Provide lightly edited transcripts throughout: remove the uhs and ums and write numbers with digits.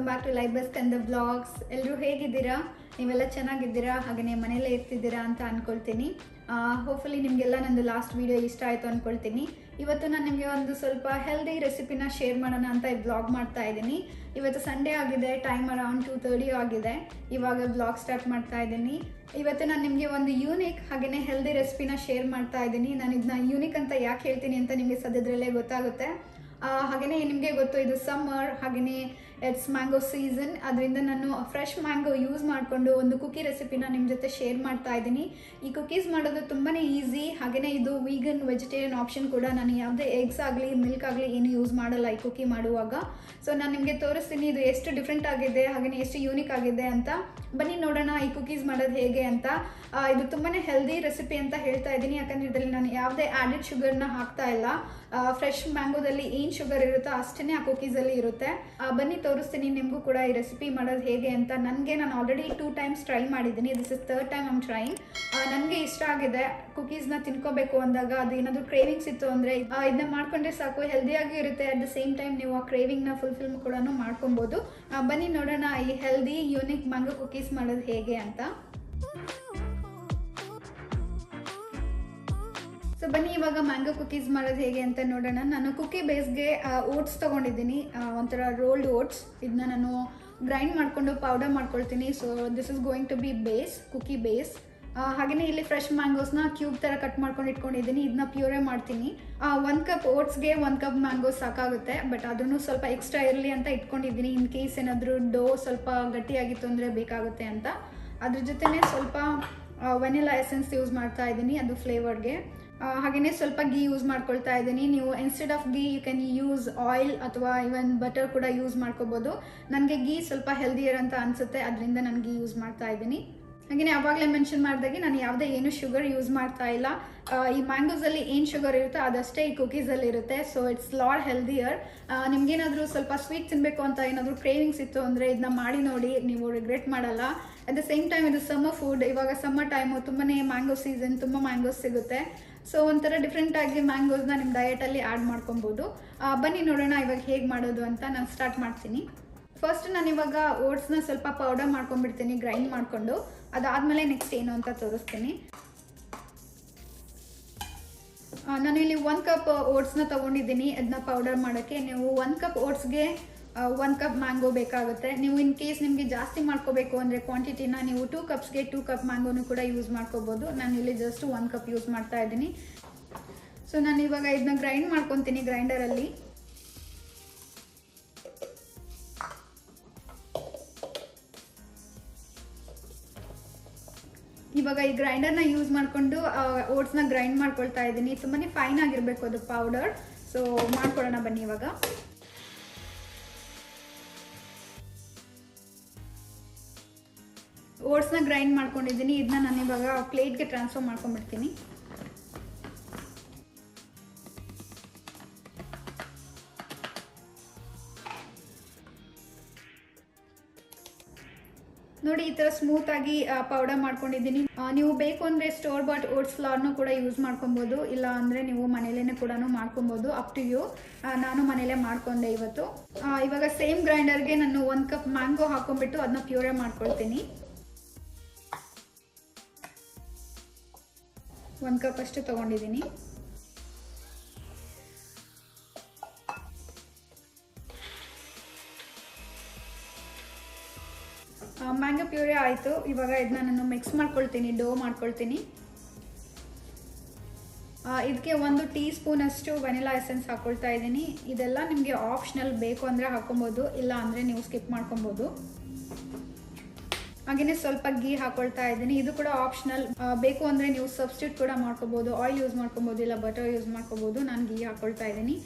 Welcome back to life best and the blogs. ಎಲ್ಲರೂ ಹೇಗಿದ್ದೀರಾ? ನೀವೆಲ್ಲ ಚೆನ್ನಾಗಿದ್ದೀರಾ, ಹಾಗೆಯೇ ಮನೇಲೇ ಇರ್ತಿದ್ದೀರಾ ಅಂತ ಅಂದ್ಕೊಳ್ತೀನಿ. ಹೋಪ್ಫುಲಿ ನಿಮಗೆಲ್ಲ ನಂದು ಲಾಸ್ಟ್ ವೀಡಿಯೋ ಇಷ್ಟ ಆಯಿತು ಅಂದ್ಕೊಳ್ತೀನಿ. ಇವತ್ತು ನಾನು ನಿಮಗೆ ಒಂದು ಸ್ವಲ್ಪ ಹೆಲ್ದಿ ರೆಸಿಪಿನ ಶೇರ್ ಮಾಡೋಣ ಅಂತ ಈ ಬ್ಲಾಗ್ ಮಾಡ್ತಾ ಇದ್ದೀನಿ. ಇವತ್ತು ಸಂಡೇ ಆಗಿದೆ, ಟೈಮ್ ಅರೌಂಡ್ 2:30 ಆಗಿದೆ. ಇವಾಗ ಬ್ಲಾಗ್ ಸ್ಟಾರ್ಟ್ ಮಾಡ್ತಾ ಇದ್ದೀನಿ. ಇವತ್ತು ನಾನು ನಿಮಗೆ ಒಂದು ಯೂನಿಕ್ ಹಾಗೆಯೇ ಹೆಲ್ದಿ ರೆಸಿಪಿನ ಶೇರ್ ಮಾಡ್ತಾ ಇದ್ದೀನಿ. ನಾನು ಇದನ್ನ ಯೂನಿಕ್ ಅಂತ ಯಾಕೆ ಹೇಳ್ತೀನಿ ಅಂತ ನಿಮಗೆ ಸದ್ಯದಲ್ಲೇ ಗೊತ್ತಾಗುತ್ತೆ. ಹಾಗೆಯೇ ನಿಮಗೆ ಗೊತ್ತು, ಇದು ಸಮ್ಮರ್, ಹಾಗೆಯೇ ಇಟ್ಸ್ ಮ್ಯಾಂಗೋ ಸೀಸನ್. ಅದರಿಂದ ನಾನು ಫ್ರೆಶ್ ಮ್ಯಾಂಗೋ ಯೂಸ್ ಮಾಡಿಕೊಂಡು ಒಂದು ಕುಕಿ ರೆಸಿಪಿನ ನಿಮ್ಮ ಜೊತೆ ಶೇರ್ ಮಾಡ್ತಾ ಇದ್ದೀನಿ. ಈ ಕುಕೀಸ್ ಮಾಡೋದು ತುಂಬಾ ಈಸಿ, ಹಾಗೆಯೇ ಇದು ವೀಗನ್ ವೆಜಿಟೇರಿಯನ್ ಆಪ್ಷನ್ ಕೂಡ. ನಾನು ಯಾವುದೇ ಎಗ್ಸ್ ಆಗಲಿ ಮಿಲ್ಕ್ ಆಗಲಿ ಏನು ಯೂಸ್ ಮಾಡಲ್ಲ ಈ ಕುಕಿ ಮಾಡುವಾಗ. ಸೊ ನಾನು ನಿಮಗೆ ತೋರಿಸ್ತೀನಿ ಇದು ಎಷ್ಟು ಡಿಫ್ರೆಂಟ್ ಆಗಿದೆ, ಹಾಗೆಯೇ ಎಷ್ಟು ಯೂನಿಕ್ ಆಗಿದೆ ಅಂತ. ಬನ್ನಿ ನೋಡೋಣ ಈ ಕುಕೀಸ್ ಮಾಡೋದು ಹೇಗೆ ಅಂತ. ಇದು ತುಂಬಾ ಹೆಲ್ದಿ ರೆಸಿಪಿ ಅಂತ ಹೇಳ್ತಾ ಇದ್ದೀನಿ, ಯಾಕಂದರೆ ಇದರಲ್ಲಿ ನಾನು ಯಾವುದೇ ಆ್ಯಡೆಡ್ ಶುಗರ್ನ ಹಾಕ್ತಾ ಇಲ್ಲ. ಫ್ರೆಶ್ ಮ್ಯಾಂಗೋದಲ್ಲಿ ಏನು ಶುಗರ್ ಇರುತ್ತೋ ಅಷ್ಟೇ ಆ ಕುಕೀಸಲ್ಲಿ ಇರುತ್ತೆ. ಬನ್ನಿ ತೋರಿಸ್ತೀನಿ ನಿಮಗೂ ಕೂಡ ಈ ರೆಸಿಪಿ ಮಾಡೋದು ಹೇಗೆ ಅಂತ. ನಾನು ಆಲ್ರೆಡಿ 2 times ಟ್ರೈ ಮಾಡಿದ್ದೀನಿ. This is 3rd time I'm trying. ನನಗೆ ಇಷ್ಟ ಆಗಿದೆ. ಕುಕೀಸ್ನ ತಿನ್ಕೋಬೇಕು ಅಂದಾಗ, ಅದು ಏನಾದರೂ ಕ್ರೇವಿಂಗ್ಸ್ ಇತ್ತು ಅಂದರೆ ಇದನ್ನ ಮಾಡ್ಕೊಂಡ್ರೆ ಸಾಕು, ಹೆಲ್ದಿಯಾಗಿ ಇರುತ್ತೆ. ಅಟ್ ದ ಸೇಮ್ ಟೈಮ್ ನೀವು ಆ ಕ್ರೇವಿಂಗ್ನ ಫುಲ್ಫಿಲ್ ಕೂಡ ಮಾಡ್ಕೊಬೋದು. ಬನ್ನಿ ನೋಡೋಣ ಈ ಹೆಲ್ದಿ ಯೂನಿಕ್ ಮ್ಯಾಂಗೋ ಕುಕೀಸ್ ಮಾಡೋದು ಹೇಗೆ ಅಂತ. ಸೊ ಬನ್ನಿ ಇವಾಗ ಮ್ಯಾಂಗೋ ಕುಕೀಸ್ ಮಾಡೋದು ಹೇಗೆ ಅಂತ ನೋಡೋಣ. ನಾನು ಕುಕಿ ಬೇಸ್ಗೆ ಓಟ್ಸ್ ತೊಗೊಂಡಿದ್ದೀನಿ, ಒಂಥರ ರೋಲ್ಡ್ ಓಟ್ಸ್. ಇದನ್ನ ನಾನು ಗ್ರೈಂಡ್ ಮಾಡಿಕೊಂಡು ಪೌಡರ್ ಮಾಡ್ಕೊಳ್ತೀನಿ. So this is going to be base, cookie base. ಹಾಗೆಯೇ ಇಲ್ಲಿ ಫ್ರೆಶ್ ಮ್ಯಾಂಗೋಸ್ನ ಕ್ಯೂಬ್ ಥರ ಕಟ್ ಮಾಡ್ಕೊಂಡು ಇಟ್ಕೊಂಡಿದ್ದೀನಿ. ಇದನ್ನ ಪ್ಯೂರೇ ಮಾಡ್ತೀನಿ. 1 ಕಪ್ ಓಟ್ಸ್ಗೆ 1 ಕಪ್ ಮ್ಯಾಂಗೋಸ್ ಸಾಕಾಗುತ್ತೆ, ಬಟ್ ಅದನ್ನು ಸ್ವಲ್ಪ ಎಕ್ಸ್ಟ್ರಾ ಇರಲಿ ಅಂತ ಇಟ್ಕೊಂಡಿದ್ದೀನಿ. ಇನ್ ಕೇಸ್ ಏನಾದರೂ ಡೋ ಸ್ವಲ್ಪ ಗಟ್ಟಿಯಾಗಿತ್ತು ಅಂದರೆ ಬೇಕಾಗುತ್ತೆ ಅಂತ. ಅದ್ರ ಜೊತೆನೇ ಸ್ವಲ್ಪ ವೆನಿಲಾ ಎಸೆನ್ಸ್ ಯೂಸ್ ಮಾಡ್ತಾ ಇದ್ದೀನಿ, ಅದು ಫ್ಲೇವರ್ಗೆ. ಹಾಗೆಯೇ ಸ್ವಲ್ಪ ಗೀ ಯೂಸ್ ಮಾಡ್ಕೊಳ್ತಾ ಇದ್ದೀನಿ. ನೀವು instead of ghee you can use oil ಅಥವಾ ಇವನ್ ಬಟರ್ ಕೂಡ ಯೂಸ್ ಮಾಡ್ಕೋಬೋದು. ನನಗೆ ಗೀ ಸ್ವಲ್ಪ ಹೆಲ್ದಿಯರ್ ಅಂತ ಅನಿಸುತ್ತೆ, ಅದರಿಂದ ನಾನು ಗೀ ಯೂಸ್ ಮಾಡ್ತಾ ಇದ್ದೀನಿ. ಹಾಗೆಯೇ ಆವಾಗಲೇ ಮೆನ್ಷನ್ ಮಾಡಿದಾಗೆ ನಾನು ಯಾವುದೇ ಏನು ಶುಗರ್ ಯೂಸ್ ಮಾಡ್ತಾ ಇಲ್ಲ. ಈ ಮ್ಯಾಂಗೋಸಲ್ಲಿ ಏನು ಶುಗರ್ ಇರುತ್ತೋ ಅದಷ್ಟೇ ಈ ಕುಕೀಸಲ್ಲಿ ಇರುತ್ತೆ. So it's lot healthier. ನಿಮ್ಗೇನಾದರೂ ಸ್ವಲ್ಪ ಸ್ವೀಟ್ ತಿನ್ನಬೇಕು ಅಂತ ಏನಾದರೂ ಕ್ರೇವಿಂಗ್ಸ್ ಇತ್ತು ಅಂದರೆ ಇದನ್ನ ಮಾಡಿ ನೋಡಿ, ನೀವು ರಿಗ್ರೆಟ್ ಮಾಡಲ್ಲ. ಅಟ್ ದ ಸೇಮ್ ಟೈಮ್ ಇದು ಸಮ್ಮರ್ ಫುಡ್. ಇವಾಗ ಸಮ್ಮರ್ ಟೈಮು, ತುಂಬಾ ಮ್ಯಾಂಗೋ ಸೀಸನ್, ತುಂಬ ಮ್ಯಾಂಗೋಸ್ ಸಿಗುತ್ತೆ. ಸೊ ಒಂಥರ ಡಿಫ್ರೆಂಟಾಗಿ ಮ್ಯಾಂಗೋಸ್ನ ನಿಮ್ಮ ಡಯಟಲ್ಲಿ ಆ್ಯಡ್ ಮಾಡ್ಕೊಬೋದು. ಬನ್ನಿ ನೋಡೋಣ ಇವಾಗ ಹೇಗೆ ಮಾಡೋದು ಅಂತ. ನಾನು ಸ್ಟಾರ್ಟ್ ಮಾಡ್ತೀನಿ. ಫಸ್ಟ್ ನಾನು ಇವಾಗ ಓಟ್ಸ್ನ ಸ್ವಲ್ಪ ಪೌಡರ್ ಮಾಡ್ಕೊಂಡ್ಬಿಡ್ತೀನಿ, ಗ್ರೈಂಡ್ ಮಾಡಿಕೊಂಡು. ಅದಾದಮೇಲೆ ನೆಕ್ಸ್ಟ್ ಏನು ಅಂತ ತೋರಿಸ್ತೀನಿ. ನಾನು ಇಲ್ಲಿ 1 ಕಪ್ ಓಟ್ಸ್ನ ತೊಗೊಂಡಿದ್ದೀನಿ ಅದನ್ನ ಪೌಡರ್ ಮಾಡೋಕ್ಕೆ. ನೀವು 1 ಕಪ್ ಓಟ್ಸ್ಗೆ 1 ಕಪ್ ಮ್ಯಾಂಗೋ ಬೇಕಾಗುತ್ತೆ. ನೀವು ಇನ್ ಕೇಸ್ ನಿಮಗೆ ಜಾಸ್ತಿ ಮಾಡ್ಕೋಬೇಕು ಅಂದರೆ ಕ್ವಾಂಟಿಟಿನ ನೀವು 2 ಕಪ್ಸ್ಗೆ 2 ಕಪ್ ಮ್ಯಾಂಗೋನು ಕೂಡ ಯೂಸ್ ಮಾಡ್ಕೋಬೋದು. ನಾನು ಇಲ್ಲಿ ಜಸ್ಟ್ 1 ಕಪ್ ಯೂಸ್ ಮಾಡ್ತಾ ಇದ್ದೀನಿ. ಸೊ ನಾನು ಇವಾಗ ಇದನ್ನ ಗ್ರೈಂಡ್ ಮಾಡ್ಕೊತೀನಿ ಗ್ರೈಂಡರಲ್ಲಿ. ಇವಾಗ ಈ ಗ್ರೈಂಡರ್ನ ಯೂಸ್ ಮಾಡಿಕೊಂಡು ಓಟ್ಸ್ನ ಗ್ರೈಂಡ್ ಮಾಡ್ಕೊಳ್ತಾ ಇದ್ದೀನಿ. ತುಂಬಾ ಫೈನ್ ಆಗಿರಬೇಕು ಅದು ಪೌಡರ್. ಸೊ ಮಾಡ್ಕೊಳ್ಳೋಣ ಬನ್ನಿ ಇವಾಗ. ಓಟ್ಸ್ನ ಗ್ರೈಂಡ್ ಮಾಡ್ಕೊಂಡಿದ್ದೀನಿ. ಇದನ್ನ ನಾನು ಇವಾಗ ಪ್ಲೇಟ್ಗೆ ಟ್ರಾನ್ಸ್ಫರ್ ಮಾಡ್ಕೊಂಡ್ಬಿಡ್ತೀನಿ. ನೋಡಿ, ಈ ಥರ ಸ್ಮೂತಾಗಿ ಪೌಡರ್ ಮಾಡ್ಕೊಂಡಿದ್ದೀನಿ. ನೀವು ಬೇಕು ಅಂದರೆ ಸ್ಟೋರ್ ಬಾಟ್ ಓಟ್ಸ್ ಫ್ಲೋರ್ನು ಕೂಡ ಯೂಸ್ ಮಾಡ್ಕೊಬೋದು, ಇಲ್ಲ ಅಂದರೆ ನೀವು ಮನೇಲೇ ಕೂಡ ಮಾಡ್ಕೊಬೋದು, ಅಪ್ ಟು ಯು. ನಾನು ಮನೇಲೇ ಮಾಡ್ಕೊಂಡೆ ಇವತ್ತು. ಇವಾಗ ಸೇಮ್ ಗ್ರೈಂಡರ್ಗೆ ನಾನು 1 ಕಪ್ ಮ್ಯಾಂಗೋ ಹಾಕೊಂಡ್ಬಿಟ್ಟು ಅದನ್ನ ಪ್ಯೂರೇ ಮಾಡ್ಕೊಳ್ತೀನಿ. 1 ಕಪ್ ಅಷ್ಟು ತೊಗೊಂಡಿದ್ದೀನಿ. ಮ್ಯಾಂಗೋ ಪ್ಯೂರೇ ಆಯಿತು. ಇವಾಗ ಇದನ್ನ ನಾನು ಮಿಕ್ಸ್ ಮಾಡ್ಕೊಳ್ತೀನಿ, ಡೋ ಮಾಡ್ಕೊಳ್ತೀನಿ. ಇದಕ್ಕೆ 1 ಟೀ ಸ್ಪೂನ್ ಅಷ್ಟು ವೆನಿಲಾ ಎಸೆನ್ಸ್ ಹಾಕ್ಕೊಳ್ತಾ ಇದ್ದೀನಿ. ಇದೆಲ್ಲ ನಿಮಗೆ ಆಪ್ಷನಲ್, ಬೇಕು ಅಂದರೆ ಹಾಕೊಬೋದು, ಇಲ್ಲ ಅಂದರೆ ನೀವು ಸ್ಕಿಪ್ ಮಾಡ್ಕೊಬೋದು. ಹಾಗೆಯೇ ಸ್ವಲ್ಪ ಗೀ ಹಾಕ್ಕೊಳ್ತಾ ಇದ್ದೀನಿ. ಇದು ಕೂಡ ಆಪ್ಷನಲ್, ಬೇಕು ಅಂದರೆ ನೀವು ಸಬ್ಸ್ಟಿಟ್ಯೂಟ್ ಕೂಡ ಮಾಡ್ಕೋಬೋದು. ಆಯಿಲ್ ಯೂಸ್ ಮಾಡ್ಕೊಬೋದು, ಇಲ್ಲ ಬಟರ್ ಯೂಸ್ ಮಾಡ್ಕೋಬೋದು. ನಾನು ಗೀ ಹಾಕ್ಕೊಳ್ತಾ ಇದ್ದೀನಿ.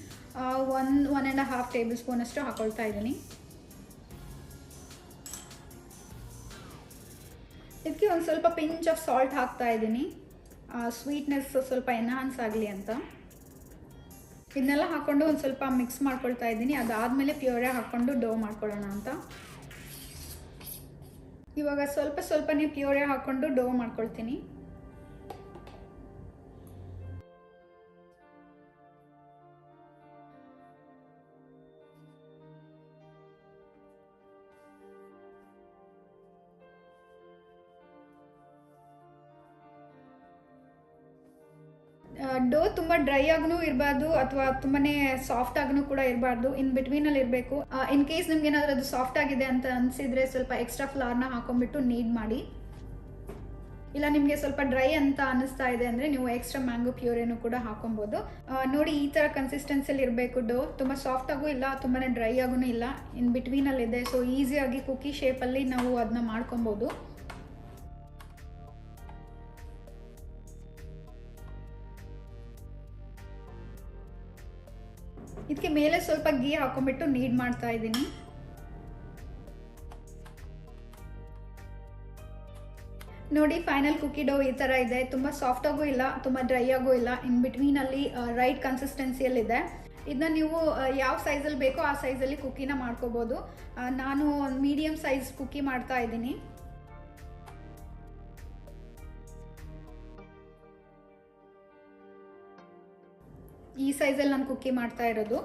1.5 ಟೇಬಲ್ ಸ್ಪೂನ್ ಅಷ್ಟು ಹಾಕ್ಕೊಳ್ತಾ ಇದ್ದೀನಿ. ಇದಕ್ಕೆ ಒಂದು ಸ್ವಲ್ಪ ಪಿಂಚ್ ಆಫ್ ಸಾಲ್ಟ್ ಹಾಕ್ತಾ ಇದ್ದೀನಿ, ಸ್ವೀಟ್ನೆಸ್ ಸ್ವಲ್ಪ ಎನ್ಹಾನ್ಸ್ ಆಗಲಿ ಅಂತ. ಇದನ್ನೆಲ್ಲ ಹಾಕ್ಕೊಂಡು ಒಂದು ಸ್ವಲ್ಪ ಮಿಕ್ಸ್ ಮಾಡ್ಕೊಳ್ತಾ ಇದ್ದೀನಿ. ಅದಾದಮೇಲೆ ಪ್ಯೂರೇ ಹಾಕ್ಕೊಂಡು ಡೋ ಮಾಡ್ಕೊಳ್ಳೋಣ ಅಂತ. ಇವಾಗ ಸ್ವಲ್ಪನೇ ಪ್ಯೂರೇ ಹಾಕ್ಕೊಂಡು ಡೋ ಮಾಡ್ಕೊಳ್ತೀನಿ. ಡೋ ತುಂಬ ಡ್ರೈ ಆಗೂ ಇರಬಾರ್ದು ಅಥವಾ ತುಂಬಾ ಸಾಫ್ಟ್ ಆಗೂ ಕೂಡ ಇರಬಾರ್ದು, ಇನ್ ಬಿಟ್ವೀನಲ್ಲಿ ಇರಬೇಕು. ಇನ್ ಕೇಸ್ ನಿಮ್ಗೆ ಏನಾದರೂ ಅದು ಸಾಫ್ಟ್ ಆಗಿದೆ ಅಂತ ಅನಿಸಿದ್ರೆ ಸ್ವಲ್ಪ ಎಕ್ಸ್ಟ್ರಾ ಫ್ಲವರ್ನ ಹಾಕೊಂಡ್ಬಿಟ್ಟು ನೀಡ್ ಮಾಡಿ. ಇಲ್ಲ ನಿಮಗೆ ಸ್ವಲ್ಪ ಡ್ರೈ ಅಂತ ಅನಿಸ್ತಾ ಇದೆ ಅಂದರೆ ನೀವು ಎಕ್ಸ್ಟ್ರಾ ಮ್ಯಾಂಗೋ ಪ್ಯೂರೇನು ಕೂಡ ಹಾಕೊಬೋದು. ನೋಡಿ ಈ ಥರ ಕನ್ಸಿಸ್ಟೆನ್ಸಿಯಲ್ಲಿ ಇರಬೇಕು ಡೋ, ತುಂಬ ಸಾಫ್ಟ್ ಆಗೂ ಇಲ್ಲ ತುಂಬಾ ಡ್ರೈ ಆಗೂ ಇಲ್ಲ, ಇನ್ ಬಿಟ್ವೀನಲ್ಲಿದೆ. ಸೊ ಈಸಿಯಾಗಿ ಕುಕ್ಕಿ ಶೇಪಲ್ಲಿ ನಾವು ಅದನ್ನ ಮಾಡ್ಕೊಬೋದು. ಇದಕ್ಕೆ ಮೇಲೆ ಸ್ವಲ್ಪ ಗೀ ಹಾಕೊಂಡ್ಬಿಟ್ಟು ನೀಡ್ ಮಾಡ್ತಾ ಇದ್ದೀನಿ. ನೋಡಿ ಫೈನಲ್ ಕುಕ್ಕಿ ಡೋ ಈ ಥರ ಇದೆ. ತುಂಬ ಸಾಫ್ಟ್ ಆಗೂ ಇಲ್ಲ ತುಂಬ ಡ್ರೈ ಆಗೂ ಇಲ್ಲ, ಇನ್ ಬಿಟ್ವೀನಲ್ಲಿ ರೈಟ್ ಕನ್ಸಿಸ್ಟೆನ್ಸಿಯಲ್ಲಿದೆ. ಇದನ್ನ ನೀವು ಯಾವ ಸೈಜಲ್ಲಿ ಬೇಕೋ ಆ ಸೈಜಲ್ಲಿ ಕುಕ್ಕಿನ ಮಾಡ್ಕೋಬೋದು. ನಾನು ಮೀಡಿಯಮ್ ಸೈಜ್ ಕುಕ್ಕಿ ಮಾಡ್ತಾ ಇದ್ದೀನಿ. ಈ ಸೈಜಲ್ಲಿ ನಾನು ಕುಕ್ಕಿ ಮಾಡ್ತಾ ಇರೋದು.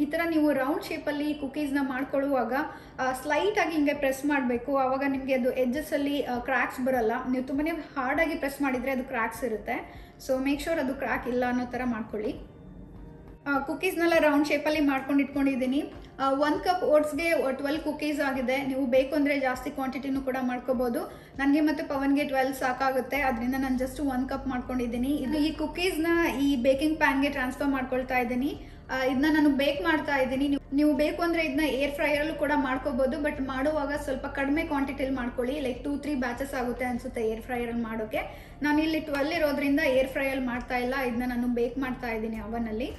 ಈ ಥರ ನೀವು ರೌಂಡ್ ಶೇಪಲ್ಲಿ ಕುಕೀಸ್ನ ಮಾಡ್ಕೊಳ್ಳುವಾಗ ಸ್ಲೈಟಾಗಿ ಹಿಂಗೆ ಪ್ರೆಸ್ ಮಾಡಬೇಕು, ಆವಾಗ ನಿಮಗೆ ಅದು ಎಡ್ಜಸ್ಸಲ್ಲಿ ಕ್ರ್ಯಾಕ್ಸ್ ಬರಲ್ಲ. ನೀವು ತುಂಬಾ ಹಾರ್ಡಾಗಿ ಪ್ರೆಸ್ ಮಾಡಿದರೆ ಅದು ಕ್ರ್ಯಾಕ್ಸ್ ಇರುತ್ತೆ. ಸೊ ಮೇಕ್ ಶೋರ್ ಅದು ಕ್ರ್ಯಾಕ್ ಇಲ್ಲ ಅನ್ನೋ ಥರ ಮಾಡ್ಕೊಳ್ಳಿ. ಕುಕೀಸ್ನೆಲ್ಲ ರೌಂಡ್ ಶೇಪಲ್ಲಿ ಮಾಡ್ಕೊಂಡು ಇಟ್ಕೊಂಡಿದ್ದೀನಿ. 1 ಕಪ್ ಓಟ್ಸ್ಗೆ 12 ಕುಕೀಸ್ ಆಗಿದೆ. ನೀವು ಬೇಕು ಅಂದರೆ ಜಾಸ್ತಿ ಕ್ವಾಂಟಿಟಿನೂ ಕೂಡ ಮಾಡ್ಕೋಬೋದು. ನನಗೆ ಮತ್ತು ಪವನ್ಗೆ 12 ಸಾಕಾಗುತ್ತೆ, ಅದರಿಂದ ನಾನು ಜಸ್ಟ್ 1 ಕಪ್ ಮಾಡ್ಕೊಂಡಿದ್ದೀನಿ. ಈ ಕುಕೀಸ್ನ ಈ ಬೇಕಿಂಗ್ ಪ್ಯಾನ್ಗೆ ಟ್ರಾನ್ಸ್ಫರ್ ಮಾಡ್ಕೊಳ್ತಾ ಇದ್ದೀನಿ. ಇದನ್ನ ನಾನು ಬೇಕ್ ಮಾಡ್ತಾ ಇದ್ದೀನಿ. ನೀವು ಬೇಕು ಅಂದರೆ ಇದನ್ನ ಏರ್ ಫ್ರೈಯರಲ್ಲೂ ಕೂಡ ಮಾಡ್ಕೋಬೋದು, ಬಟ್ ಮಾಡುವಾಗ ಸ್ವಲ್ಪ ಕಡಿಮೆ ಕ್ವಾಂಟಿಟಿಲಿ ಮಾಡ್ಕೊಳ್ಳಿ. ಲೈಕ್ 2-3 ಬ್ಯಾಚಸ್ ಆಗುತ್ತೆ ಅನಿಸುತ್ತೆ ಏರ್ ಫ್ರೈಯರಲ್ಲಿ ಮಾಡೋಕ್ಕೆ. ನಾನು ಇಲ್ಲಿ 12 ಇರೋದ್ರಿಂದ ಏರ್ ಫ್ರೈಯಲ್ಲಿ ಮಾಡ್ತಾ ಇಲ್ಲ, ಇದನ್ನ ನಾನು ಬೇಕ್ ಮಾಡ್ತಾ ಇದ್ದೀನಿ ಅವನಲ್ಲಿ.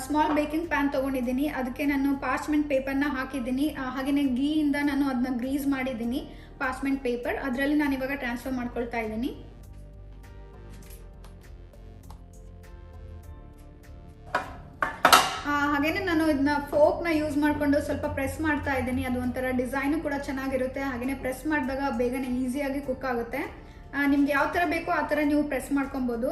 ಸ್ಮಾಲ್ ಬೇಕಿಂಗ್ ಪ್ಯಾನ್ ತೊಗೊಂಡಿದ್ದೀನಿ, ಅದಕ್ಕೆ ನಾನು ಪಾರ್ಚ್ಮೆಂಟ್ ಪೇಪರ್ನ ಹಾಕಿದ್ದೀನಿ. ಹಾಗೆಯೇ ಗೀಯಿಂದ ನಾನು ಅದನ್ನ ಗ್ರೀಸ್ ಮಾಡಿದ್ದೀನಿ ಪಾರ್ಚ್ಮೆಂಟ್ ಪೇಪರ್, ಅದರಲ್ಲಿ ನಾನು ಇವಾಗ ಟ್ರಾನ್ಸ್ಫರ್ ಮಾಡ್ಕೊಳ್ತಾ ಇದ್ದೀನಿ. ಹಾಗೇನೆ ನಾನು ಇದನ್ನ ಫೋಕ್ನ ಯೂಸ್ ಮಾಡಿಕೊಂಡು ಸ್ವಲ್ಪ ಪ್ರೆಸ್ ಮಾಡ್ತಾ ಇದ್ದೀನಿ. ಅದು ಒಂಥರ ಡಿಸೈನು ಕೂಡ ಚೆನ್ನಾಗಿರುತ್ತೆ, ಹಾಗೆಯೇ ಪ್ರೆಸ್ ಮಾಡಿದಾಗ ಬೇಗನೆ ಈಸಿಯಾಗಿ ಕುಕ್ ಆಗುತ್ತೆ. ನಿಮ್ಗೆ ಯಾವ ಥರ ಬೇಕೋ ಆ ಥರ ನೀವು ಪ್ರೆಸ್ ಮಾಡ್ಕೊಬೋದು.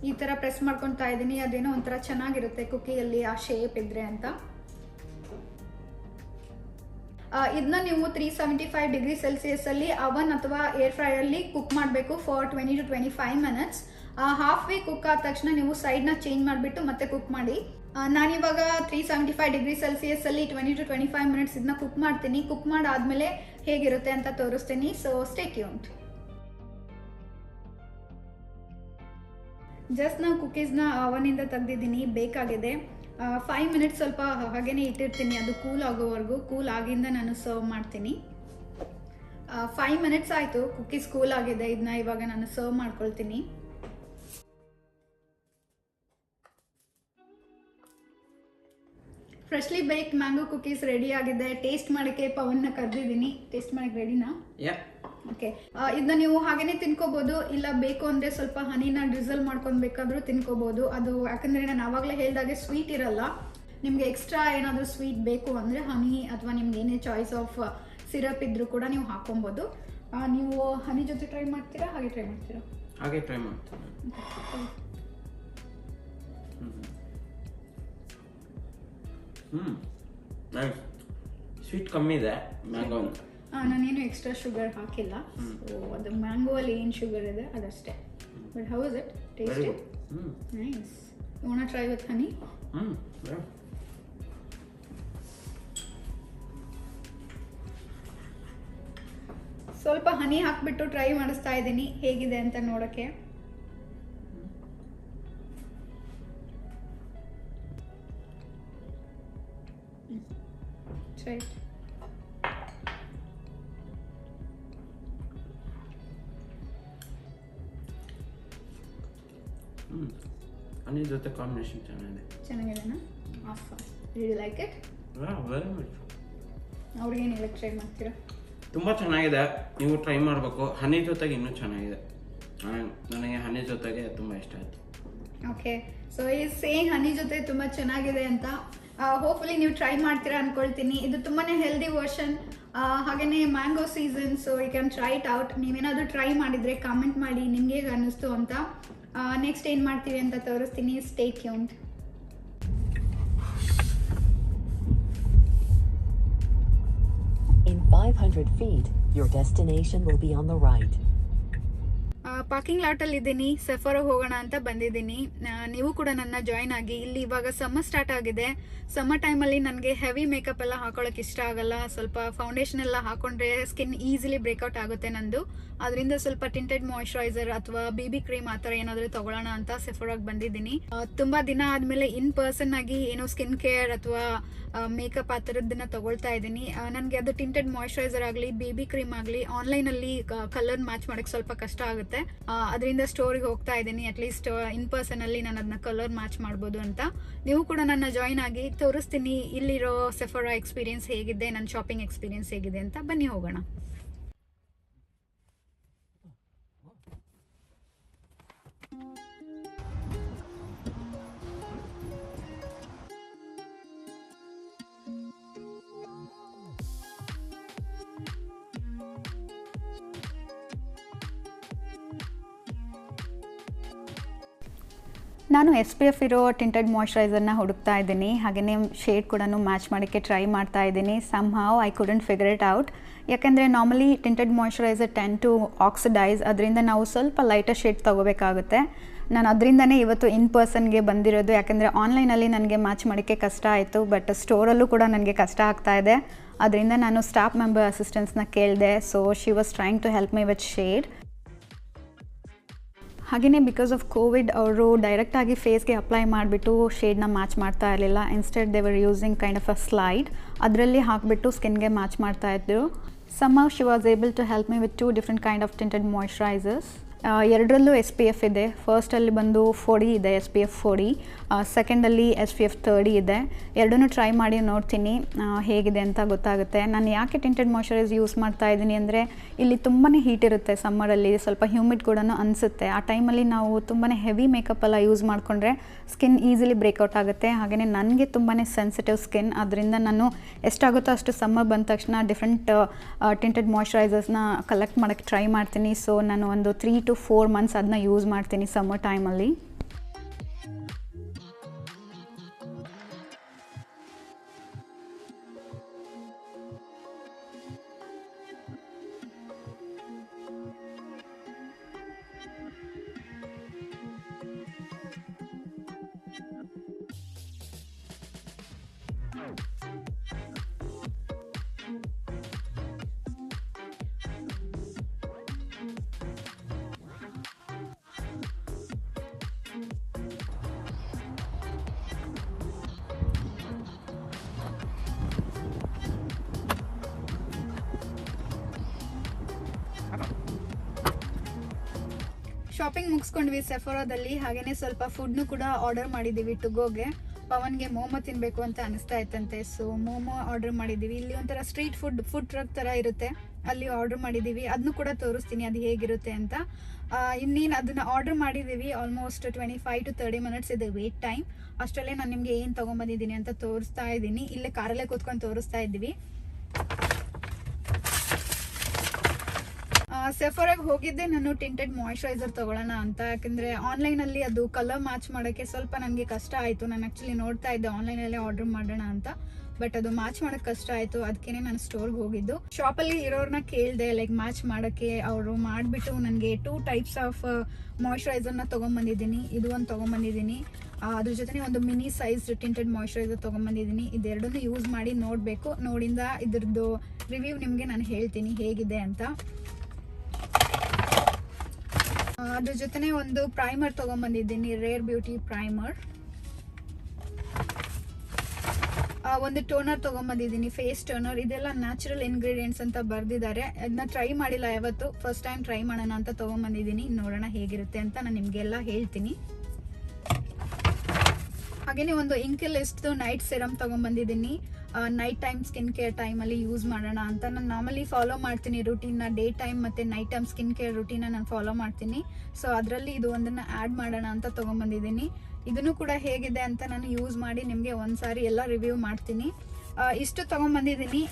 ಈ ಥರ ಪ್ರೆಸ್ ಮಾಡ್ಕೊತಾ ಇದ್ದೀನಿ, ಅದೇನೋ ಒಂಥರ ಚೆನ್ನಾಗಿರುತ್ತೆ ಕುಕ್ಕಿಯಲ್ಲಿ ಆ ಶೇಪ್ ಇದ್ರೆ ಅಂತ. ಇದನ್ನ ನೀವು 375 ಡಿಗ್ರಿ ಸೆಲ್ಸಿಯಸ್ಸಲ್ಲಿ ಅವನ್ ಅಥವಾ ಏರ್ ಫ್ರೈಯಲ್ಲಿ ಕುಕ್ ಮಾಡಬೇಕು for 20 to 25 minutes. Half way cook ಆದ ತಕ್ಷಣ ನೀವು ಸೈಡ್ನ ಚೇಂಜ್ ಮಾಡಿಬಿಟ್ಟು ಮತ್ತೆ ಕುಕ್ ಮಾಡಿ. ನಾನಿವಾಗ 375 ಡಿಗ್ರಿ ಸೆಲ್ಸಿಯಸ್ಸಲ್ಲಿ 20 to 25 ಮಿನಿಟ್ಸ್ ಇದನ್ನ ಕುಕ್ ಮಾಡ್ತೀನಿ. ಕುಕ್ ಮಾಡಾದ್ಮೇಲೆ ಹೇಗಿರುತ್ತೆ ಅಂತ ತೋರಿಸ್ತೀನಿ. So stay tuned. ಜಸ್ಟ್ ನಾನು ಕುಕೀಸ್ನ ಅವನಿಂದ ತೆಗೆದಿದ್ದೀನಿ, ಬೇಕಾಗಿದೆ. 5 ಮಿನಿಟ್ಸ್ ಸ್ವಲ್ಪ ಹಾಗೇನೆ ಇಟ್ಟಿರ್ತೀನಿ, ಅದು ಕೂಲ್ ಆಗೋವರೆಗೂ. ಕೂಲ್ ಆಗಿಂದ ನಾನು ಸರ್ವ್ ಮಾಡ್ತೀನಿ. 5 ಮಿನಿಟ್ಸ್ ಆಯಿತು, ಕುಕೀಸ್ ಕೂಲ್ ಆಗಿದೆ. ಇದನ್ನ ಇವಾಗ ನಾನು ಸರ್ವ್ ಮಾಡ್ಕೊಳ್ತೀನಿ. Freshly baked mango cookies ready ಆಗಿದೆ. ಟೇಸ್ಟ್ ಮಾಡೋಕ್ಕೆ ಪವನ್ನ ಕರೆದಿದ್ದೀನಿ. ಟೇಸ್ಟ್ ಮಾಡೋಕ್ಕೆ ರೆಡಿನಾ? ಓಕೆ. ಇದನ್ನ ನೀವು ಹಾಗೇನೆ ತಿನ್ಕೋಬೋದು, ಇಲ್ಲ ಬೇಕು ಅಂದರೆ ಸ್ವಲ್ಪ ಹನಿನ ಡ್ರಿಸಲ್ ಮಾಡ್ಕೊಬೇಕಾದ್ರೂ ತಿನ್ಕೋಬೋದು. ಅದು ಯಾಕಂದರೆ ನಾನು ಆವಾಗಲೇ ಹೇಳಿದಾಗೆ ಸ್ವೀಟ್ ಇರಲ್ಲ. ನಿಮಗೆ ಎಕ್ಸ್ಟ್ರಾ ಏನಾದರೂ ಸ್ವೀಟ್ ಬೇಕು ಅಂದರೆ ಹನಿ ಅಥವಾ ನಿಮ್ಗೆ ಏನೇ ಚಾಯ್ಸ್ ಆಫ್ ಸಿರಪ್ ಇದ್ರೂ ಕೂಡ ನೀವು ಹಾಕೊಬೋದು. ನೀವು ಹನಿ ಜೊತೆ ಟ್ರೈ ಮಾಡ್ತೀರಾ ಹಾಗೆ ಟ್ರೈ ಮಾಡ್ತೀರಾ? ಹಾಗೆ ಟ್ರೈ ಮಾಡ್ತೀನಿ. ನೈಸ್. ಸ್ವೀಟ್ ಕಮ್ಮಿ ಇದೆ ಮ್ಯಾಂಗೋ ಅಂತ. ನಾನೇನು ಎಕ್ಸ್ಟ್ರಾ ಶುಗರ್ ಹಾಕಿಲ್ಲ. ಸೊ ಅದು ಮ್ಯಾಂಗೋ ಅಲ್ಲಿ ಏನು ಶುಗರ್ ಇದೆ ಅದಷ್ಟೇ. But how is it? Tasty? Nice. You want to try with honey? ಸ್ವಲ್ಪ ಹನಿ ಹಾಕ್ಬಿಟ್ಟು ಟ್ರೈ ಮಾಡಿಸ್ತಾ ಇದ್ದೀನಿ ಹೇಗಿದೆ ಅಂತ ನೋಡೋಕ್ಕೆ. Try it. ಹನಿ ಜೊತೆ ಕಾಂಬಿನೇಷನ್ ಚೆನ್ನಾಗಿದೆನಾ? Awesome. Really like it? Very much. ಅವ್ರಿಗೇನಿಲ್ಲ ಟ್ರೈ ಮಾಡ್ತೀರಾ? ತುಂಬ ಚೆನ್ನಾಗಿದೆ, ನೀವು ಟ್ರೈ ಮಾಡಬೇಕು. ಹನಿ ಜೊತೆಗೆ ಇನ್ನೂ ಚೆನ್ನಾಗಿದೆ. ನನಗೆ ಹನಿ ಜೊತೆಗೆ ತುಂಬ ಇಷ್ಟ ಆಯಿತು. ಓಕೆ. ಸೊ ಈ ಸೇಮ್ ಹನಿ ಜೊತೆ ತುಂಬ ಚೆನ್ನಾಗಿದೆ ಅಂತ ಹೋಪ್ಫುಲಿ ನೀವು ಟ್ರೈ ಮಾಡ್ತೀರಾ ಅಂದ್ಕೊಳ್ತೀನಿ. ಇದು ತುಂಬಾ ಹೆಲ್ದಿ ವರ್ಷನ್, ಹಾಗೆಯೇ mango season. So you can try it out. ನೀವೇನಾದರೂ ಟ್ರೈ ಮಾಡಿದರೆ ಕಾಮೆಂಟ್ ಮಾಡಿ ನಿಮ್ಗೆ ಹೇಗೆ ಅನ್ನಿಸ್ತು ಅಂತ. ನೆಕ್ಸ್ಟ್ ಏನು ಮಾಡ್ತೀವಿ ಅಂತ ತೋರಿಸ್ತೀನಿ. Stay tuned. In 500 feet, your destination will be on the right. Parking ಲಾಟಲ್ಲಿ ಇದ್ದೀನಿ. ಸೆಫೋರಾಗೆ ಹೋಗೋಣ ಅಂತ ಬಂದಿದ್ದೀನಿ. ನೀವು ಕೂಡ ನನ್ನ ಜಾಯ್ನ್ ಆಗಿ. ಇಲ್ಲಿ ಇವಾಗ ಸಮ್ಮರ್ ಸ್ಟಾರ್ಟ್ ಆಗಿದೆ. ಸಮ್ಮರ್ ಟೈಮಲ್ಲಿ ನನಗೆ ಹೆವಿ ಮೇಕಪ್ ಎಲ್ಲ ಹಾಕೊಳ್ಳೋಕೆ ಇಷ್ಟ ಆಗಲ್ಲ. ಸ್ವಲ್ಪ ಫೌಂಡೇಶನ್ ಎಲ್ಲ ಹಾಕೊಂಡ್ರೆ ಸ್ಕಿನ್ ಈಸಿಲಿ ಬ್ರೇಕ್ಔಟ್ ಆಗುತ್ತೆ ನಂದು. ಅದರಿಂದ ಸ್ವಲ್ಪ ಟಿಂಟೆಡ್ ಮಾಯಿಶ್ಚರೈಸರ್ ಅಥವಾ BB ಕ್ರೀಮ್ ಆ ಥರ ಏನಾದರೂ ತಗೊಳ್ಳೋಣ ಅಂತ ಸೆಫೋರಾಗೆ ಬಂದಿದ್ದೀನಿ. ತುಂಬ ದಿನ ಆದಮೇಲೆ ಇನ್ ಪರ್ಸನ್ ಆಗಿ ಏನೋ ಸ್ಕಿನ್ ಕೇರ್ ಅಥವಾ ಮೇಕಪ್ ಆ ಥರದ್ದನ್ನ ತಗೊಳ್ತಾ ಇದ್ದೀನಿ. ನನಗೆ ಅದು ಟಿಂಟೆಡ್ ಮಾಯಿಶ್ಚರೈಸರ್ ಆಗಲಿ BB ಕ್ರೀಮ್ ಆಗಲಿ ಆನ್ಲೈನಲ್ಲಿ ಕಲರ್ ಮ್ಯಾಚ್ ಮಾಡೋಕ್ಕೆ ಸ್ವಲ್ಪ ಕಷ್ಟ ಆಗುತ್ತೆ. ಅದರಿಂದ ಸ್ಟೋರಿಗೆ ಹೋಗ್ತಾ ಇದ್ದೀನಿ. ಅಟ್ಲೀಸ್ಟ್ ಇನ್ ಪರ್ಸನ್ ಅಲ್ಲಿ ನಾನು ಅದನ್ನ ಕಲರ್ ಮ್ಯಾಚ್ ಮಾಡ್ಬೋದು ಅಂತ. ನೀವು ಕೂಡ ನನ್ನ ಜಾಯ್ನ್ ಆಗಿ. ತೋರಿಸ್ತೀನಿ ಇಲ್ಲಿರೋ ಸೆಫೋರಾ ಎಕ್ಸ್ಪೀರಿಯನ್ಸ್ ಹೇಗಿದೆ, ನನ್ನ ಶಾಪಿಂಗ್ ಎಕ್ಸ್ಪೀರಿಯನ್ಸ್ ಹೇಗಿದೆ ಅಂತ. ಬನ್ನಿ ಹೋಗೋಣ. ನಾನು SPF ಇರೋ ಟಿಂಟೆಡ್ ಮಾಯಿಶ್ಚರೈಸರ್ನ ಹುಡುಕ್ತಾ ಇದ್ದೀನಿ. ಹಾಗೆಯೇ ಶೇಡ್ ಕೂಡ ಮ್ಯಾಚ್ ಮಾಡೋಕ್ಕೆ ಟ್ರೈ ಮಾಡ್ತಾ ಇದ್ದೀನಿ. Somehow I couldn't figure it out. ಯಾಕೆಂದರೆ normally tinted moisturiser tend to oxidise. ಅದರಿಂದ ನಾವು ಸ್ವಲ್ಪ ಲೈಟರ್ ಶೇಡ್ ತೊಗೋಬೇಕಾಗುತ್ತೆ. ನಾನು ಅದರಿಂದನೇ ಇವತ್ತು ಇನ್ ಪರ್ಸನ್ಗೆ ಬಂದಿರೋದು. ಯಾಕೆಂದರೆ ಆನ್ಲೈನಲ್ಲಿ ನನಗೆ ಮ್ಯಾಚ್ ಮಾಡೋಕ್ಕೆ ಕಷ್ಟ ಆಯಿತು. ಬಟ್ ಸ್ಟೋರಲ್ಲೂ ಕೂಡ ನನಗೆ ಕಷ್ಟ ಆಗ್ತಾ ಇದೆ. ಅದರಿಂದ ನಾನು ಸ್ಟಾಫ್ ಮೆಂಬರ್ ಅಸಿಸ್ಟೆಂಟ್ಸ್ನ ಕೇಳಿದೆ. So she was trying to help my with shade. ಹಾಗೆಯೇ ಬಿಕಾಸ್ ಆಫ್ ಕೋವಿಡ್ ಅವರು ಡೈರೆಕ್ಟಾಗಿ ಫೇಸ್ಗೆ ಅಪ್ಲೈ ಮಾಡಿಬಿಟ್ಟು ಶೇಡ್ನ ಮ್ಯಾಚ್ ಮಾಡ್ತಾ ಇರಲಿಲ್ಲ. Instead they were using kind of a slide. ಅದರಲ್ಲಿ ಹಾಕಿಬಿಟ್ಟು ಸ್ಕಿನ್ಗೆ ಮ್ಯಾಚ್ ಮಾಡ್ತಾಯಿದ್ರು. somehow she was able to help me with 2 different kind of tinted moisturizers. ಎರಡರಲ್ಲೂ SPF ಇದೆ. ಫಸ್ಟಲ್ಲಿ ಬಂದು 40 ಇದೆ, SPF 40. ಸೆಕೆಂಡಲ್ಲಿ SPF 30 ಇದೆ. ಎರಡನ್ನೂ ಟ್ರೈ ಮಾಡಿ ನೋಡ್ತೀನಿ ಹೇಗಿದೆ ಅಂತ ಗೊತ್ತಾಗುತ್ತೆ. ನಾನು ಯಾಕೆ ಟಿಂಟೆಡ್ ಮಾಯಿಶ್ಚರೈಸರ್ ಯೂಸ್ ಮಾಡ್ತಾ ಇದ್ದೀನಿ ಅಂದರೆ ಇಲ್ಲಿ ತುಂಬಾ ಹೀಟ್ ಇರುತ್ತೆ. ಸಮ್ಮರಲ್ಲಿ ಸ್ವಲ್ಪ ಹ್ಯೂಮಿಡ್ ಕೂಡ ಅನಿಸುತ್ತೆ. ಆ ಟೈಮಲ್ಲಿ ನಾವು ತುಂಬಾ ಹೆವಿ ಮೇಕಪ್ ಎಲ್ಲ ಯೂಸ್ ಮಾಡಿಕೊಂಡ್ರೆ ಸ್ಕಿನ್ ಈಸಿಲಿ ಬ್ರೇಕ್ಔಟ್ ಆಗುತ್ತೆ. ಹಾಗೆಯೇ ನನಗೆ ತುಂಬಾ ಸೆನ್ಸಿಟಿವ್ ಸ್ಕಿನ್. ಅದರಿಂದ ನಾನು ಎಷ್ಟಾಗುತ್ತೋ ಅಷ್ಟು ಸಮ್ಮರ್ ಬಂದ ತಕ್ಷಣ ಡಿಫ್ರೆಂಟ್ ಟಿಂಟೆಡ್ ಮಾಯಿಶ್ಚರೈಸರ್ಸ್ನ ಕಲೆಕ್ಟ್ ಮಾಡೋಕ್ಕೆ ಟ್ರೈ ಮಾಡ್ತೀನಿ. ಸೊ ನಾನು ಒಂದು 3 to 4 months ಅದನ್ನ ಯೂಸ್ ಮಾಡ್ತೀನಿ ಸಮ್ಮರ್ ಟೈಮಲ್ಲಿ. ಶಾಪಿಂಗ್ ಮುಗಿಸ್ಕೊಂಡ್ವಿ ಸೆಫೋರಾದಲ್ಲಿ. ಹಾಗೇನೆ ಸ್ವಲ್ಪ ಫುಡ್ನು ಕೂಡ ಆರ್ಡರ್ ಮಾಡಿದ್ದೀವಿ ಟುಗೋಗೆ. ಪವನ್ಗೆ ಮೋಮೋ ತಿನ್ನಬೇಕು ಅಂತ ಅನಿಸ್ತಾ ಇತ್ತಂತೆ. ಸೊ ಮೋಮೋ ಆರ್ಡರ್ ಮಾಡಿದ್ದೀವಿ. ಇಲ್ಲಿ ಒಂಥರ ಸ್ಟ್ರೀಟ್ ಫುಡ್ ಟ್ರಕ್ ಥರ ಇರುತ್ತೆ, ಅಲ್ಲಿ ಆರ್ಡರ್ ಮಾಡಿದ್ದೀವಿ. ಅದನ್ನು ಕೂಡ ತೋರಿಸ್ತೀನಿ ಅದು ಹೇಗಿರುತ್ತೆ ಅಂತ. ಇನ್ನೇನು ಅದನ್ನು ಆರ್ಡರ್ ಮಾಡಿದ್ದೀವಿ. ಆಲ್ಮೋಸ್ಟ್ 25 to 30 minutes ಇದೆ ವೇಟ್ ಟೈಮ್. ಅಷ್ಟರಲ್ಲೇ ನಾನು ನಿಮಗೆ ಏನು ತೊಗೊಂಬಂದಿದ್ದೀನಿ ಅಂತ ತೋರಿಸ್ತಾ ಇದ್ದೀನಿ. ಇಲ್ಲೇ ಕಾರಲ್ಲೇ ಕೂತ್ಕೊಂಡು ತೋರಿಸ್ತಾ ಇದ್ದೀವಿ. ಸೆಫೋರಾಗೆ ಹೋಗಿದ್ದೆ ನಾನು ಟಿಂಟೆಡ್ ಮಾಯಿಶ್ಚರೈಸರ್ ತೊಗೊಳ್ಳೋಣ ಅಂತ. ಯಾಕಂದರೆ ಆನ್ಲೈನಲ್ಲಿ ಅದು ಕಲರ್ ಮ್ಯಾಚ್ ಮಾಡೋಕ್ಕೆ ಸ್ವಲ್ಪ ನನಗೆ ಕಷ್ಟ ಆಯಿತು. ನಾನು ಆ್ಯಕ್ಚುಲಿ ನೋಡ್ತಾ ಇದ್ದೆ ಆನ್ಲೈನಲ್ಲೇ ಆರ್ಡರ್ ಮಾಡೋಣ ಅಂತ. ಬಟ್ ಅದು ಮ್ಯಾಚ್ ಮಾಡೋಕ್ಕೆ ಕಷ್ಟ ಆಯಿತು. ಅದಕ್ಕೇ ನಾನು ಸ್ಟೋರ್ಗೆ ಹೋಗಿದ್ದು. ಶಾಪಲ್ಲಿ ಇರೋರನ್ನ ಕೇಳಿದೆ ಲೈಕ್ ಮ್ಯಾಚ್ ಮಾಡೋಕ್ಕೆ. ಅವರು ಮಾಡಿಬಿಟ್ಟು ನನಗೆ 2 types ಆಫ್ ಮಾಯಿಶ್ಚರೈಸರ್ನ ತೊಗೊಂಬಂದಿದ್ದೀನಿ. ಇದು ಒಂದು ತೊಗೊಂಬಂದಿದ್ದೀನಿ. ಅದ್ರ ಜೊತೆ ಒಂದು ಮಿನಿ ಸೈಜ್ ಟಿಂಟೆಡ್ ಮಾಯಿಶ್ಚರೈಸರ್ ತೊಗೊಂಬಂದಿದ್ದೀನಿ. ಇದೆರಡನ್ನೂ ಯೂಸ್ ಮಾಡಿ ನೋಡಬೇಕು. ನೋಡಿಂದ ಇದ್ರದ್ದು ರಿವ್ಯೂ ನಿಮಗೆ ನಾನು ಹೇಳ್ತೀನಿ ಹೇಗಿದೆ ಅಂತ. ಅದ್ರ ಜೊತೆ ಒಂದು ಪ್ರೈಮರ್ ತೊಗೊಂಬಂದಿದ್ದೀನಿ, ರೇರ್ ಬ್ಯೂಟಿ ಪ್ರೈಮರ್. ಒಂದು ಟೋನರ್ ತೊಗೊಂಬಂದಿದ್ದೀನಿ, ಫೇಸ್ ಟೋನರ್. ಇದೆಲ್ಲ ನ್ಯಾಚುರಲ್ ಇಂಗ್ರೀಡಿಯೆಂಟ್ಸ್ ಅಂತ ಬರೆದಿದ್ದಾರೆ. ಅದನ್ನ ಟ್ರೈ ಮಾಡಿಲ್ಲ ಯಾವತ್ತು, ಫಸ್ಟ್ ಟೈಮ್ ಟ್ರೈ ಮಾಡೋಣ ಅಂತ ತೊಗೊಂಬಂದಿದ್ದೀನಿ. ನೋಡೋಣ ಹೇಗಿರುತ್ತೆ ಅಂತ ನಾನು ನಿಮಗೆಲ್ಲ ಹೇಳ್ತೀನಿ. ಹಾಗೆಯೇ ಒಂದು ಇಂಕಿಲಿಸ್ಟ್ ನೈಟ್ ಸೆರಮ್ ತೊಗೊಂಬಂದಿದ್ದೀನಿ. ನೈಟ್ ಟೈಮ್ ಸ್ಕಿನ್ ಕೇರ್ ಟೈಮಲ್ಲಿ ಯೂಸ್ ಮಾಡೋಣ ಅಂತ. ನಾನು ನಾರ್ಮಲಿ ಫಾಲೋ ಮಾಡ್ತೀನಿ ರುಟೀನ್ನ. ಡೇ ಟೈಮ್ ಮತ್ತು ನೈಟ್ ಟೈಮ್ ಸ್ಕಿನ್ ಕೇರ್ ರುಟೀನ ನಾನು ಫಾಲೋ ಮಾಡ್ತೀನಿ. ಸೊ ಅದರಲ್ಲಿ ಇದು ಒಂದನ್ನು ಆ್ಯಡ್ ಮಾಡೋಣ ಅಂತ ತೊಗೊಂಬಂದಿದ್ದೀನಿ. ಇದನ್ನು ಕೂಡ ಹೇಗಿದೆ ಅಂತ ನಾನು ಯೂಸ್ ಮಾಡಿ ನಿಮಗೆ ಒಂದ್ಸಾರಿ ಎಲ್ಲ ರಿವ್ಯೂ ಮಾಡ್ತೀನಿ. ಇಷ್ಟು ತೊಗೊಂಬಂದಿದ್ದೀನಿ.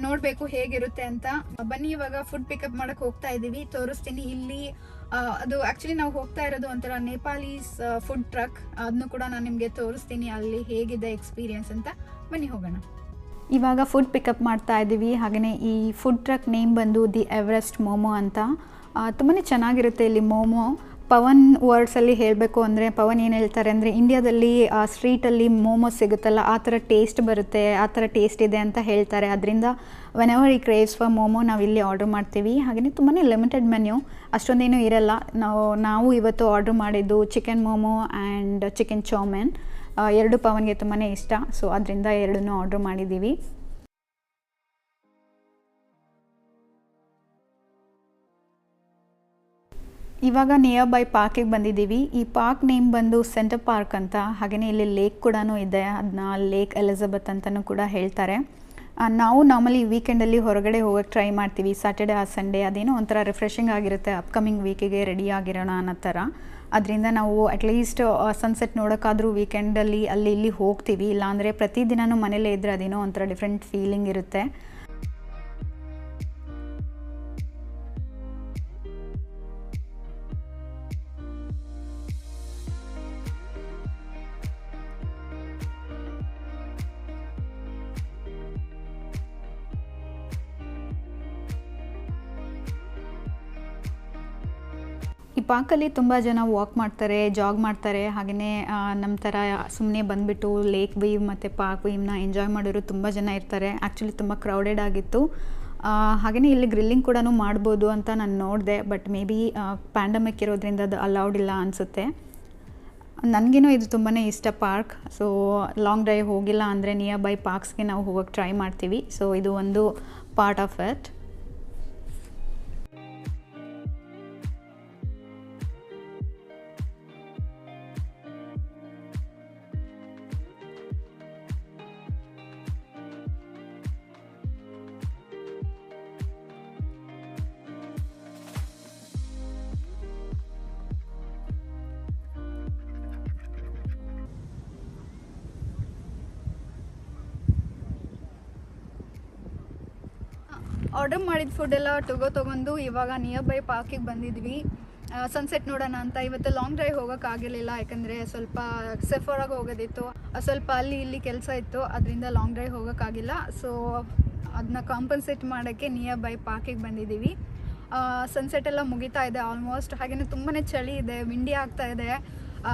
ನೋಡಬೇಕು ಹೇಗಿರುತ್ತೆ ಅಂತ. ಬನ್ನಿ ಇವಾಗ ಫುಡ್ ಪಿಕಪ್ ಮಾಡಕ್ಕೆ ಹೋಗ್ತಾ ಇದ್ದೀವಿ, ತೋರಿಸ್ತೀನಿ. ಇಲ್ಲಿ ಅದು ಆ್ಯಕ್ಚುಲಿ ನಾವು ಹೋಗ್ತಾ ಇರೋದು ಒಂಥರ ನೇಪಾಲೀಸ್ ಫುಡ್ ಟ್ರಕ್, ಅದನ್ನು ಕೂಡ ನಾನು ನಿಮಗೆ ತೋರಿಸ್ತೀನಿ ಅಲ್ಲಿ ಹೇಗಿದೆ ಎಕ್ಸ್ಪೀರಿಯನ್ಸ್ ಅಂತ. ಬನ್ನಿ ಹೋಗೋಣ. ಇವಾಗ ಫುಡ್ ಪಿಕಪ್ ಮಾಡ್ತಾ ಇದ್ದೀವಿ. ಹಾಗೆಯೇ ಈ ಫುಡ್ ಟ್ರಕ್ ನೇಮ್ ಬಂದು ದಿ ಎವರೆಸ್ಟ್ ಮೋಮೋ ಅಂತ. ತುಂಬಾ ಚೆನ್ನಾಗಿರುತ್ತೆ ಇಲ್ಲಿ ಮೋಮೋ. ಪವನ್ ವರ್ಡ್ಸಲ್ಲಿ ಹೇಳಬೇಕು ಅಂದರೆ ಪವನ್ ಏನು ಹೇಳ್ತಾರೆ ಅಂದರೆ, ಇಂಡಿಯಾದಲ್ಲಿ ಸ್ಟ್ರೀಟಲ್ಲಿ ಮೋಮೋ ಸಿಗುತ್ತಲ್ಲ ಆ ಥರ ಟೇಸ್ಟ್ ಬರುತ್ತೆ, ಆ ಥರ ಟೇಸ್ಟ್ ಇದೆ ಅಂತ ಹೇಳ್ತಾರೆ. ಅದರಿಂದ ವೆನೆವರ್ ಈ ಕ್ರೇವ್ಸ್ ಫಾರ್ ಮೋಮೋ ನಾವು ಇಲ್ಲಿ ಆರ್ಡ್ರ್ ಮಾಡ್ತೀವಿ. ಹಾಗೆಯೇ ತುಂಬಾ ಲಿಮಿಟೆಡ್ ಮೆನ್ಯೂ, ಅಷ್ಟೊಂದೇನೂ ಇರಲ್ಲ. ನಾವು ಇವತ್ತು ಆರ್ಡ್ರ್ ಮಾಡಿದ್ದು ಚಿಕನ್ ಮೋಮೋ ಆ್ಯಂಡ್ ಚಿಕನ್ ಚೌಮೆನ್. ಎರಡು ಪವನ್ಗೆ ತುಂಬಾ ಇಷ್ಟ, ಸೊ ಅದರಿಂದ ಎರಡನ್ನೂ ಆರ್ಡ್ರ್ ಮಾಡಿದ್ದೀವಿ. ಇವಾಗ ನಿಯರ್ ಬೈ ಪಾರ್ಕಿಗೆ ಬಂದಿದ್ದೀವಿ. ಈ ಪಾರ್ಕ್ ನೇಮ್ ಬಂದು ಸೆಂಟರ್ ಪಾರ್ಕ್ ಅಂತ. ಹಾಗೆಯೇ ಇಲ್ಲಿ ಲೇಕ್ ಕೂಡ ಇದೆ, ಅದನ್ನ ಲೇಕ್ ಎಲಿಜಬೆತ್ ಅಂತಲೂ ಕೂಡ ಹೇಳ್ತಾರೆ. ನಾವು ನಾರ್ಮಲಿ ವೀಕೆಂಡಲ್ಲಿ ಹೊರಗಡೆ ಹೋಗೋಕ್ಕೆ ಟ್ರೈ ಮಾಡ್ತೀವಿ, ಸ್ಯಾಟರ್ಡೆ ಆ ಸಂಡೇ. ಅದೇನೋ ಒಂಥರ ರಿಫ್ರೆಶಿಂಗ್ ಆಗಿರುತ್ತೆ, ಅಪ್ಕಮಿಂಗ್ ವೀಕಿಗೆ ರೆಡಿ ಆಗಿರೋಣ ಅನ್ನೋ ಥರ. ಅದರಿಂದ ನಾವು ಅಟ್ಲೀಸ್ಟ್ ಸನ್ಸೆಟ್ ನೋಡೋಕ್ಕಾದರೂ ವೀಕೆಂಡಲ್ಲಿ ಅಲ್ಲಿ ಇಲ್ಲಿ ಹೋಗ್ತೀವಿ. ಇಲ್ಲಾಂದರೆ ಪ್ರತಿದಿನವೂ ಮನೇಲೇ ಇದ್ದರೆ ಅದೇನೋ ಒಂಥರ ಡಿಫ್ರೆಂಟ್ ಫೀಲಿಂಗ್ ಇರುತ್ತೆ. ಈ ಪಾರ್ಕಲ್ಲಿ ತುಂಬ ಜನ ವಾಕ್ ಮಾಡ್ತಾರೆ, ಜಾಗ್ ಮಾಡ್ತಾರೆ. ಹಾಗೆಯೇ ನಮ್ಮ ಥರ ಸುಮ್ಮನೆ ಬಂದುಬಿಟ್ಟು ಲೇಕ್ ವೀವ್ ಮತ್ತು ಪಾರ್ಕ್ ವೀವ್ನ ಎಂಜಾಯ್ ಮಾಡೋರು ತುಂಬ ಜನ ಇರ್ತಾರೆ. ಆ್ಯಕ್ಚುಲಿ ತುಂಬ ಕ್ರೌಡೆಡ್ ಆಗಿತ್ತು. ಹಾಗೆಯೇ ಇಲ್ಲಿ ಗ್ರಿಲ್ಲಿಂಗ್ ಕೂಡ ಮಾಡ್ಬೋದು ಅಂತ ನಾನು ನೋಡಿದೆ, ಬಟ್ ಮೇ ಬಿ ಪ್ಯಾಂಡಮಿಕ್ ಇರೋದ್ರಿಂದ ಅದು ಅಲೌಡ್ ಇಲ್ಲ ಅನಿಸುತ್ತೆ. ನನಗೇನೋ ಇದು ತುಂಬಾ ಇಷ್ಟ ಪಾರ್ಕ್. ಸೊ ಲಾಂಗ್ ಡ್ರೈವ್ ಹೋಗಿಲ್ಲ ಅಂದರೆ ನಿಯರ್ ಬೈ ಪಾರ್ಕ್ಸ್ಗೆ ನಾವು ಹೋಗೋಕ್ಕೆ ಟ್ರೈ ಮಾಡ್ತೀವಿ. ಸೊ ಇದು ಒಂದು ಪಾರ್ಟ್ ಆಫ್ ಇಟ್. ಆರ್ಡರ್ ಮಾಡಿದ ಫುಡ್ಡೆಲ್ಲ ತೊಗೊಂಡು ಇವಾಗ ನಿಯರ್ ಬೈ ಪಾರ್ಕಿಗೆ ಬಂದಿದ್ವಿ. ಸನ್ಸೆಟ್ ನೋಡೋಣ ಅಂತ. ಇವತ್ತು ಲಾಂಗ್ ಡ್ರೈವ್ ಹೋಗೋಕ್ಕಾಗಿರಲಿಲ್ಲ, ಯಾಕಂದರೆ ಸ್ವಲ್ಪ ಸೆಫೋರಾಗಿ ಹೋಗೋದಿತ್ತು, ಸ್ವಲ್ಪ ಅಲ್ಲಿ ಇಲ್ಲಿ ಕೆಲಸ ಇತ್ತು, ಅದರಿಂದ ಲಾಂಗ್ ಡ್ರೈವ್ ಹೋಗೋಕ್ಕಾಗಿಲ್ಲ. ಸೊ ಅದನ್ನ ಕಾಂಪನ್ಸೇಟ್ ಮಾಡೋಕ್ಕೆ ನಿಯರ್ ಬೈ ಪಾರ್ಕಿಗೆ ಬಂದಿದ್ದೀವಿ. ಸನ್ಸೆಟ್ ಎಲ್ಲ ಮುಗಿತಾ ಇದೆ ಆಲ್ಮೋಸ್ಟ್. ಹಾಗೆಯೇ ತುಂಬಾ ಚಳಿ ಇದೆ, ವಿಂಡಿ ಆಗ್ತಾ ಇದೆ,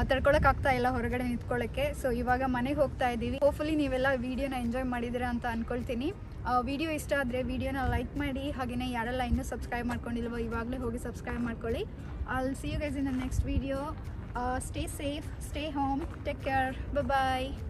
ತಡ್ಕೊಳಕ್ಕಾಗ್ತಾ ಇಲ್ಲ ಹೊರಗಡೆ ನಿಂತ್ಕೊಳ್ಳೋಕ್ಕೆ. ಸೊ ಇವಾಗ ಮನೆಗೆ ಹೋಗ್ತಾ ಇದ್ದೀವಿ. ಹೋಪ್ಫುಲಿ ನೀವೆಲ್ಲ ವೀಡಿಯೋನ ಎಂಜಾಯ್ ಮಾಡಿದ್ದೀರಾ ಅಂತ ಅಂದ್ಕೊಳ್ತೀನಿ. ವಿಡಿಯೋ ಇಷ್ಟ ಆದರೆ ವಿಡಿಯೋನ ಲೈಕ್ ಮಾಡಿ. ಹಾಗೆಯೇ ಯಾರೆಲ್ಲ ಇನ್ನೂ ಸಬ್ಸ್ಕ್ರೈಬ್ ಮಾಡ್ಕೊಂಡಿಲ್ವೋ ಇವಾಗಲೇ ಹೋಗಿ ಸಬ್ಸ್ಕ್ರೈಬ್ ಮಾಡ್ಕೊಳ್ಳಿ. I'll see you guys in the next video. Stay safe, stay home, take care, bye bye.